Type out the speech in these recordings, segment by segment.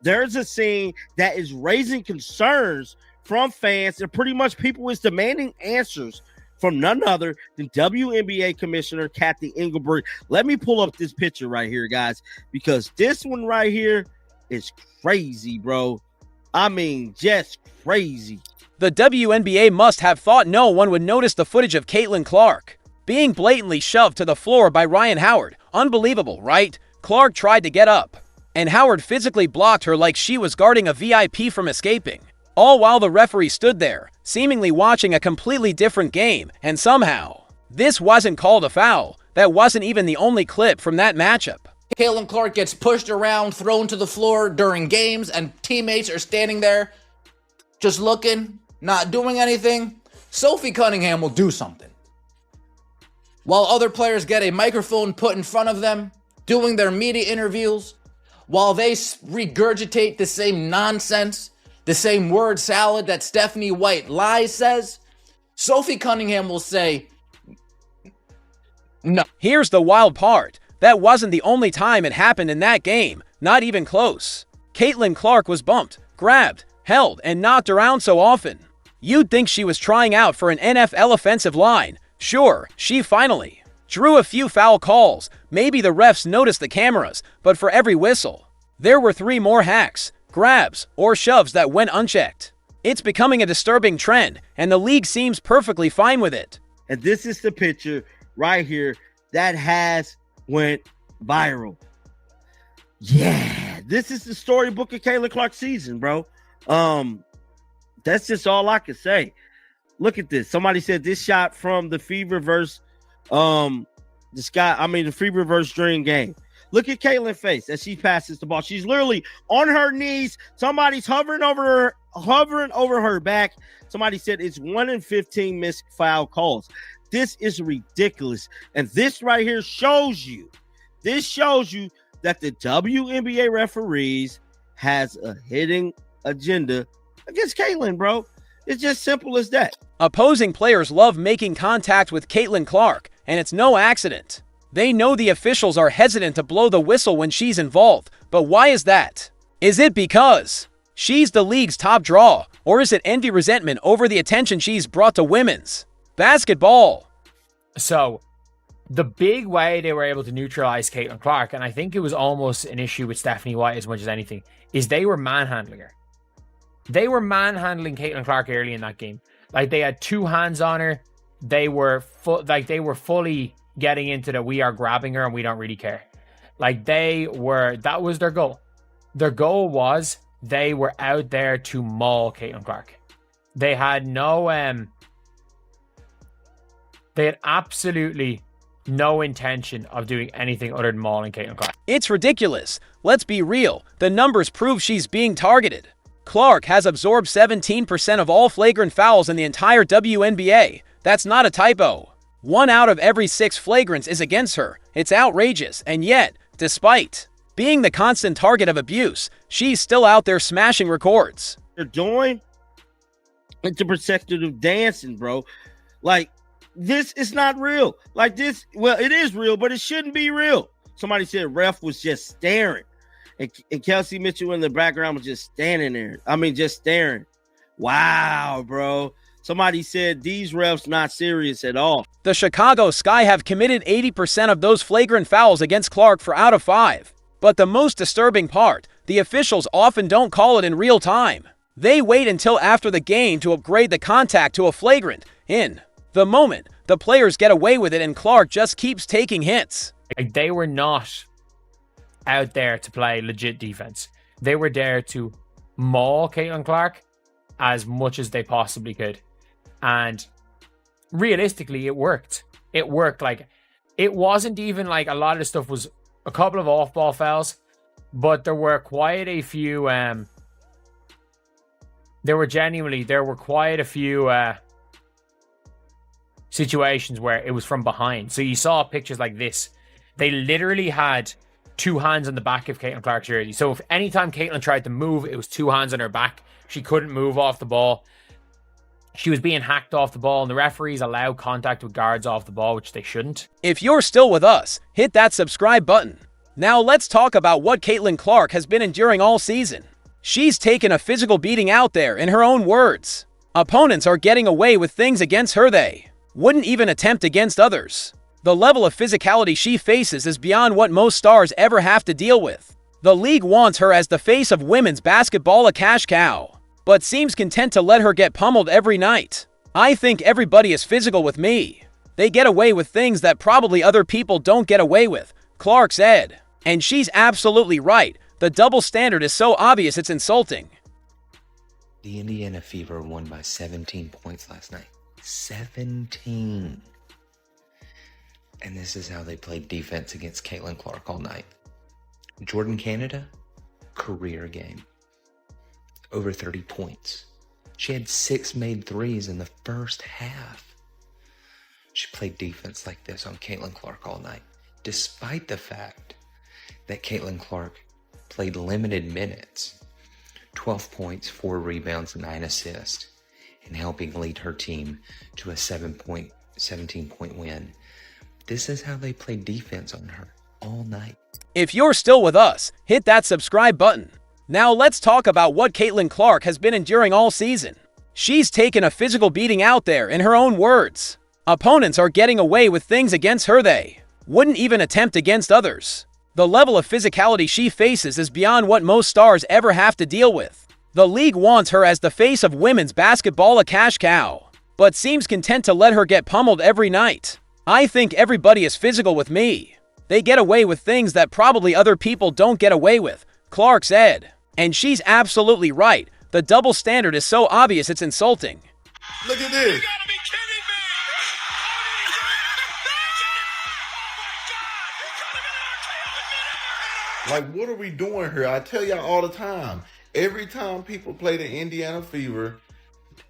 there's a scene that is raising concerns from fans, and pretty much people is demanding answers from none other than WNBA Commissioner Kathy Engelberg. Let me pull up this picture right here, guys, because this one right here is crazy, bro. I mean, just crazy. The WNBA must have thought no one would notice the footage of Caitlin Clark being blatantly shoved to the floor by Ryan Howard. Unbelievable, right? Clark tried to get up, and Howard physically blocked her like she was guarding a VIP from escaping. All while the referee stood there, seemingly watching a completely different game, and somehow, this wasn't called a foul. That wasn't even the only clip from that matchup. Caitlin Clark gets pushed around, thrown to the floor during games, and teammates are standing there just looking, not doing anything. Sophie Cunningham will do something. While other players get a microphone put in front of them, doing their media interviews, while they regurgitate the same nonsense, the same word salad that Stephanie White lies says, Sophie Cunningham will say, no. Here's the wild part. That wasn't the only time it happened in that game, not even close. Caitlin Clark was bumped, grabbed, held, and knocked around so often. You'd think she was trying out for an NFL offensive line. Sure, she finally drew a few foul calls. Maybe the refs noticed the cameras, but for every whistle, there were 3 more hacks, grabs, or shoves that went unchecked. It's becoming a disturbing trend, and the league seems perfectly fine with it. And this is the picture right here that has went viral. Yeah, this is the storybook of Caitlin Clark's season, bro. That's just all I can say. Look at this. Somebody said this shot from the Fever versus the Fever versus Dream game. Look at Caitlin's face as she passes the ball. She's literally on her knees. Somebody's hovering over her back. Somebody said it's 1 in 15 missed foul calls. This is ridiculous. And this right here shows you that the WNBA referees has a hidden agenda against Caitlin, bro. It's just simple as that. Opposing players love making contact with Caitlin Clark, and it's no accident. They know the officials are hesitant to blow the whistle when she's involved. But why is that? Is it because she's the league's top draw, or is it envy resentment over the attention she's brought to women's basketball? So, the big way they were able to neutralize Caitlin Clark, and I think it was almost an issue with Stephanie White as much as anything, is they were manhandling her. They were manhandling Caitlin Clark early in that game. Like, they had 2 hands on her. They were fully getting into the we are grabbing her and we don't really care. Like, that was their goal. Their goal was they were out there to maul Caitlin Clark. They had they had absolutely no intention of doing anything other than mauling Caitlin Clark. It's ridiculous. Let's be real. The numbers prove she's being targeted. Clark has absorbed 17% of all flagrant fouls in the entire WNBA. That's not a typo. 1 out of every 6 flagrants is against her. It's outrageous. And yet, despite being the constant target of abuse, she's still out there smashing records. They're doing it's a protective dancing, bro. Like, this is not real. Like this, well, it is real, but it shouldn't be real. Somebody said ref was just staring. And Kelsey Mitchell in the background was just standing there. I mean, just staring. Wow, bro. Somebody said these refs not serious at all. The Chicago Sky have committed 80% of those flagrant fouls against Clark for out of 5. But the most disturbing part, the officials often don't call it in real time. They wait until after the game to upgrade the contact to a flagrant. In the moment, the players get away with it and Clark just keeps taking hits. Like, they were not out there to play legit defense. They were there to maul Caitlin Clark as much as they possibly could. And realistically, it worked. It worked. Like, it wasn't even like a lot of the stuff was a couple of off-ball fouls, but there were quite a few, there were quite a few situations where it was from behind. So you saw pictures like this. They literally had 2 hands on the back of Caitlin Clark's jersey. So if anytime Caitlin tried to move, it was 2 hands on her back. She couldn't move off the ball. She was being hacked off the ball, and the referees allowed contact with guards off the ball, which they shouldn't. If you're still with us, hit that subscribe button. Now let's talk about what Caitlin Clark has been enduring all season. She's taken a physical beating out there, in her own words. Opponents are getting away with things against her they wouldn't even attempt against others. The level of physicality she faces is beyond what most stars ever have to deal with. The league wants her as the face of women's basketball, a cash cow, but seems content to let her get pummeled every night. I think everybody is physical with me. They get away with things that probably other people don't get away with, Clark said. And she's absolutely right. The double standard is so obvious it's insulting. The Indiana Fever won by 17 points last night. 17. And this is how they played defense against Caitlin Clark all night. Jordan Canada, career game. Over 30 points. She had 6 made threes in the first half. She played defense like this on Caitlin Clark all night, despite the fact that Caitlin Clark played limited minutes. 12 points, 4 rebounds, 9 assists, and helping lead her team to a 17-point win. This is how they played defense on her all night. If you're still with us, hit that subscribe button. Now let's talk about what Caitlin Clark has been enduring all season. She's taken a physical beating out there, in her own words. Opponents are getting away with things against her they wouldn't even attempt against others. The level of physicality she faces is beyond what most stars ever have to deal with. The league wants her as the face of women's basketball, a cash cow, but seems content to let her get pummeled every night. I think everybody is physical with me. They get away with things that probably other people don't get away with, Clark said. And she's absolutely right. The double standard is so obvious it's insulting. Look at this. Like, what are we doing here? I tell y'all all the time. Every time people play the Indiana Fever,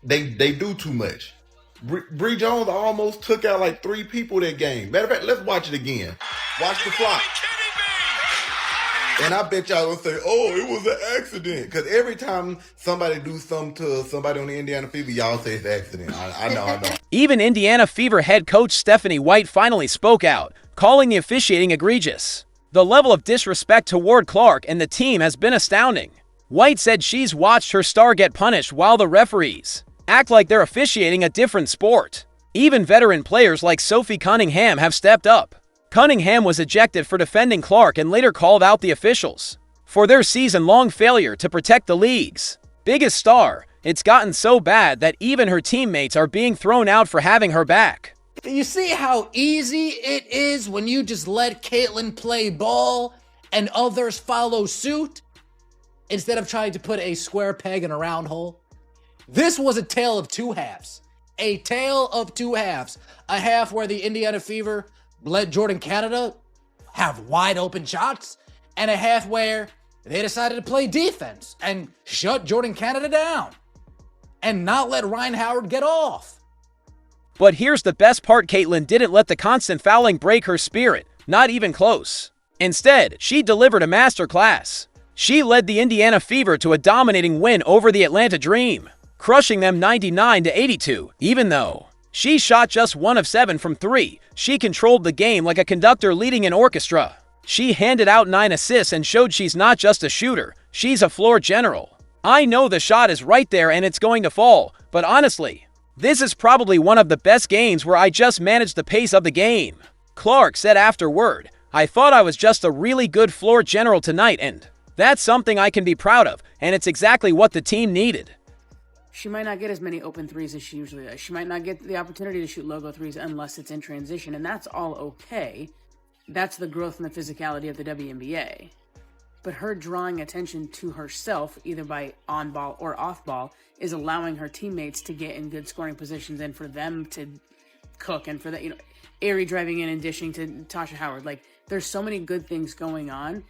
they do too much. Bree Jones almost took out like 3 people that game. Matter of fact, let's watch it again. Watch the clock. And I bet y'all gonna say, oh, it was an accident. Because every time somebody do something to somebody on the Indiana Fever, y'all say it's an accident. I know. Even Indiana Fever head coach Stephanie White finally spoke out, calling the officiating egregious. The level of disrespect toward Clark and the team has been astounding. White said she's watched her star get punished while the referees act like they're officiating a different sport. Even veteran players like Sophie Cunningham have stepped up. Cunningham was ejected for defending Clark and later called out the officials for their season-long failure to protect the league's biggest star. It's gotten so bad that even her teammates are being thrown out for having her back. You see how easy it is when you just let Caitlin play ball and others follow suit instead of trying to put a square peg in a round hole? This was a tale of two halves. A tale of two halves. A half where the Indiana Fever let Jordan Canada have wide open shots, and a half where they decided to play defense and shut Jordan Canada down and not let Ryan Howard get off. But here's the best part: Caitlin didn't let the constant fouling break her spirit, not even close. Instead, she delivered a masterclass. She led the Indiana Fever to a dominating win over the Atlanta Dream, crushing them 99-82. Even though she shot just 1 of 7 from 3, she controlled the game like a conductor leading an orchestra. She handed out 9 assists and showed she's not just a shooter, she's a floor general. I know the shot is right there and it's going to fall, but honestly, this is probably one of the best games where I just managed the pace of the game. Clark said afterward, I thought I was just a really good floor general tonight, and that's something I can be proud of, and it's exactly what the team needed. She might not get as many open threes as she usually does. She might not get the opportunity to shoot logo threes unless it's in transition, and that's all okay. That's the growth and the physicality of the WNBA. But her drawing attention to herself, either by on-ball or off-ball, is allowing her teammates to get in good scoring positions and for them to cook, and for that, Aerie driving in and dishing to Tasha Howard. Like, there's so many good things going on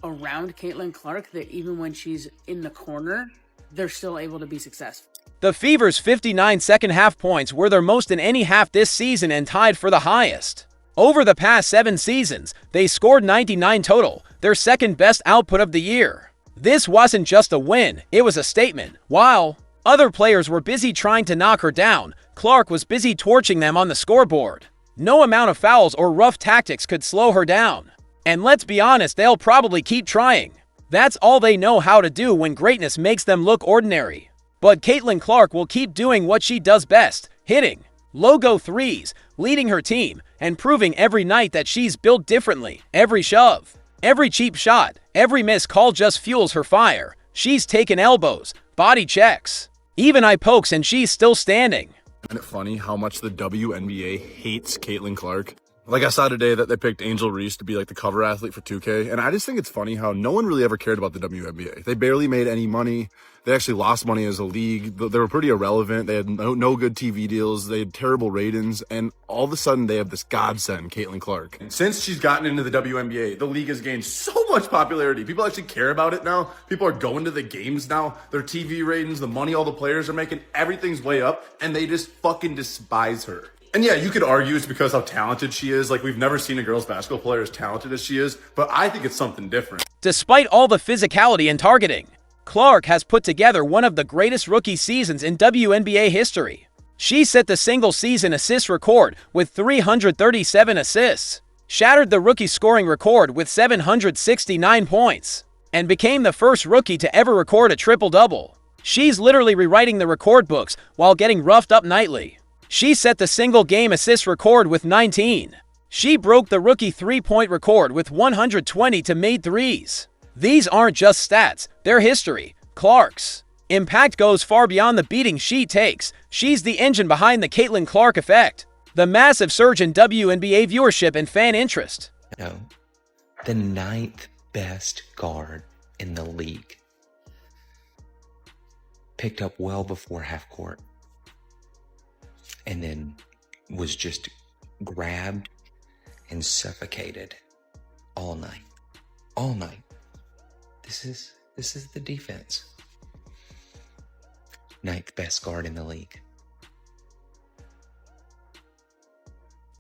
around Caitlin Clark that even when she's in the corner, they're still able to be successful. The Fever's 59 second-half points were their most in any half this season and tied for the highest. Over the past 7 seasons, they scored 99 total, their second-best output of the year. This wasn't just a win, it was a statement. While other players were busy trying to knock her down, Clark was busy torching them on the scoreboard. No amount of fouls or rough tactics could slow her down. And let's be honest, they'll probably keep trying. That's all they know how to do when greatness makes them look ordinary. But Caitlin Clark will keep doing what she does best, hitting logo threes, leading her team, and proving every night that she's built differently. Every shove, every cheap shot, every missed call just fuels her fire. She's taken elbows, body checks, even eye pokes, and she's still standing. Isn't it funny how much the WNBA hates Caitlin Clark? Like I saw today that they picked Angel Reese to be like the cover athlete for 2K, and I just think it's funny how no one really ever cared about the WNBA. They barely made any money. They actually lost money as a league. They were pretty irrelevant. They had no good TV deals. They had terrible ratings, and all of a sudden they have this godsend, Caitlin Clark. And since she's gotten into the WNBA, the league has gained so much popularity. People actually care about it now. People are going to the games now. Their TV ratings, the money all the players are making, everything's way up, and they just fucking despise her. And yeah, you could argue it's because how talented she is. Like, we've never seen a girls basketball player as talented as she is, but I think it's something different. Despite all the physicality and targeting, Clark has put together one of the greatest rookie seasons in WNBA history. She set the single-season assist record with 337 assists, shattered the rookie scoring record with 769 points, and became the first rookie to ever record a triple-double. She's literally rewriting the record books while getting roughed up nightly. She set the single-game assist record with 19. She broke the rookie three-point record with 120 to made threes. These aren't just stats, they're history. Clark's impact goes far beyond the beating she takes. She's the engine behind the Caitlin Clark effect, the massive surge in WNBA viewership and fan interest. No, the 9th best guard in the league. Picked up well before half court. And then was just grabbed and suffocated all night. All night. This is the defense. 9th best guard in the league.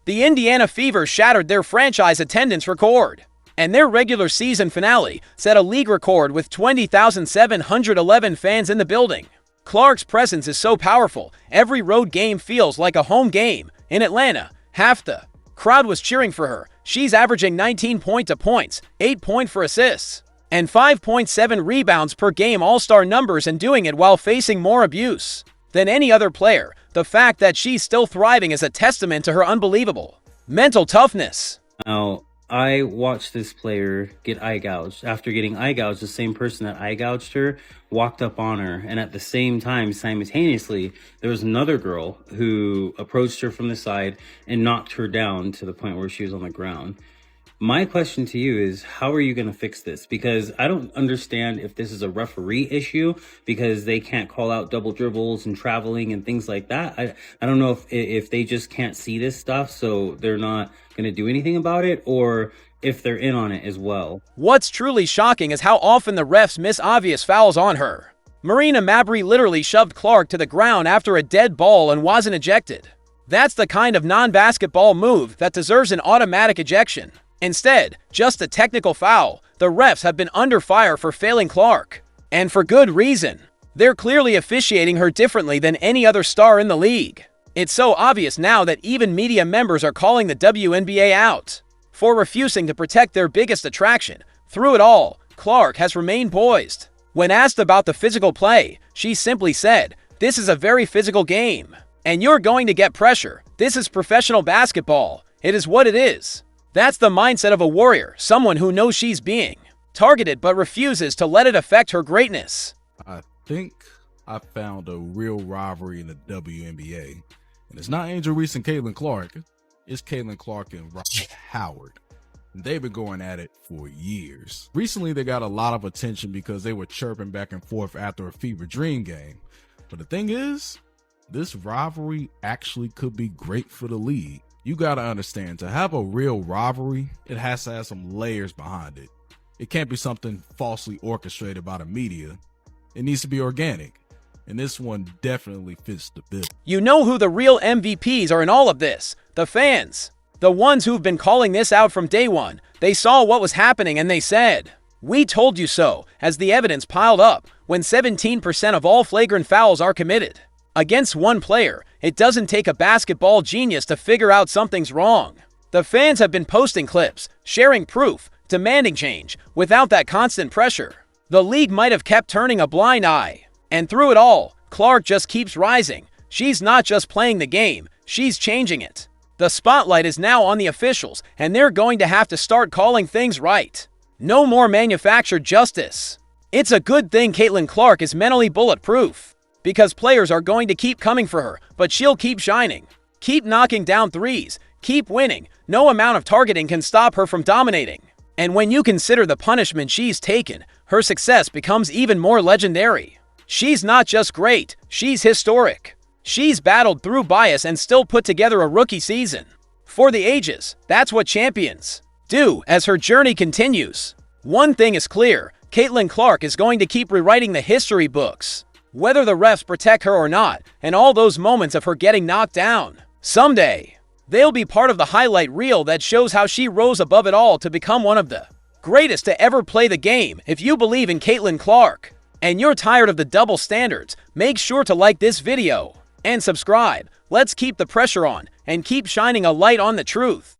The Indiana Fever shattered their franchise attendance record, and their regular season finale set a league record with 20,711 fans in the building. Clark's presence is so powerful, every road game feels like a home game. In Atlanta, half the crowd was cheering for her. She's averaging 19 points, 8 points for assists, and 5.7 rebounds per game, all-star numbers, and doing it while facing more abuse than any other player. The fact that she's still thriving is a testament to her unbelievable mental toughness. Now, I watched this player get eye gouged. After getting eye gouged, the same person that eye gouged her walked up on her. And at the same time, simultaneously, there was another girl who approached her from the side and knocked her down to the point where she was on the ground. My question to you is, how are you going to fix this? Because I don't understand if this is a referee issue because they can't call out double dribbles and traveling and things like that. I don't know if they just can't see this stuff, so they're not going to do anything about it, or if they're in on it as well. What's truly shocking is how often the refs miss obvious fouls on her. Marina Mabrey literally shoved Clark to the ground after a dead ball and wasn't ejected. That's the kind of non-basketball move that deserves an automatic ejection. Instead, just a technical foul. The refs have been under fire for failing Clark. And for good reason. They're clearly officiating her differently than any other star in the league. It's so obvious now that even media members are calling the WNBA out for refusing to protect their biggest attraction. Through it all, Clark has remained poised. When asked about the physical play, she simply said, "This is a very physical game. And you're going to get pressure. This is professional basketball. It is what it is." That's the mindset of a warrior, someone who knows she's being targeted but refuses to let it affect her greatness. I think I found a real rivalry in the WNBA. And it's not Angel Reese and Caitlin Clark. It's Caitlin Clark and Robert Howard. And they've been going at it for years. Recently, they got a lot of attention because they were chirping back and forth after a Fever Dream game. But the thing is, this rivalry actually could be great for the league. You gotta understand, to have a real rivalry, it has to have some layers behind it. It can't be something falsely orchestrated by the media. It needs to be organic. And this one definitely fits the bill. You know who the real MVPs are in all of this? The fans. The ones who've been calling this out from day one. They saw what was happening and they said, "We told you so," as the evidence piled up when 17% of all flagrant fouls are committed against one player. It doesn't take a basketball genius to figure out something's wrong. The fans have been posting clips, sharing proof, demanding change. Without that constant pressure, The league might have kept turning a blind eye. And through it all, Clark just keeps rising. She's not just playing the game, she's changing it. The spotlight is now on the officials, and they're going to have to start calling things right. No more manufactured justice. It's a good thing Caitlin Clark is mentally bulletproof, because players are going to keep coming for her, but she'll keep shining. Keep knocking down threes, keep winning. No amount of targeting can stop her from dominating. And when you consider the punishment she's taken, her success becomes even more legendary. She's not just great, she's historic. She's battled through bias and still put together a rookie season. For the ages, that's what champions do as her journey continues. One thing is clear, Caitlin Clark is going to keep rewriting the history books. Whether the refs protect her or not, and all those moments of her getting knocked down. Someday, they'll be part of the highlight reel that shows how she rose above it all to become one of the greatest to ever play the game. If you believe in Caitlin Clark, and you're tired of the double standards, make sure to like this video and subscribe. Let's keep the pressure on and keep shining a light on the truth.